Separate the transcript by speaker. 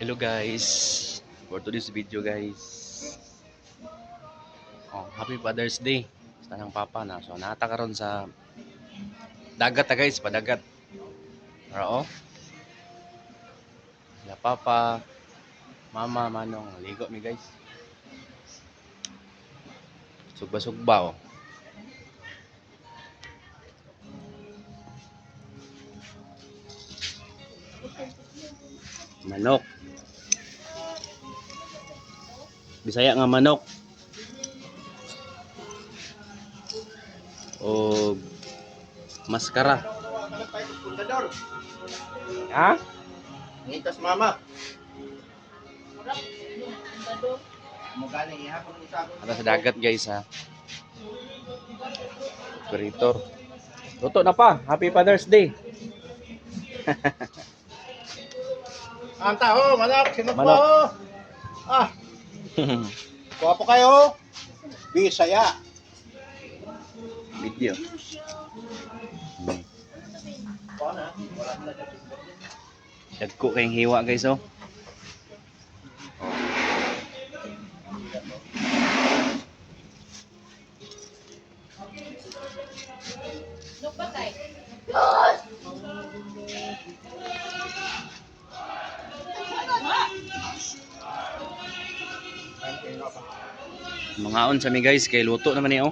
Speaker 1: Hello guys, for today's video guys. Happy Father's Day sa tanang papa na. So nata karon sa dagat ta guys, padagat. Pero la papa, mama, manong ligo mi guys. Sugba-sugba oh. Manok. Bisaya nga manok. O maskara. Ha?
Speaker 2: Ngitas mama.
Speaker 1: Ata sa dagat guys ha. Operator. Luto na pa. Happy Father's Day.
Speaker 2: Ang tao, manok, sinok
Speaker 1: Manok.
Speaker 2: po. Ah, guwapo kayo. Bisaya.
Speaker 1: Video. Dagko kayong hiwa guys oh. Mangaon sa mi guys kay luto naman ni oh.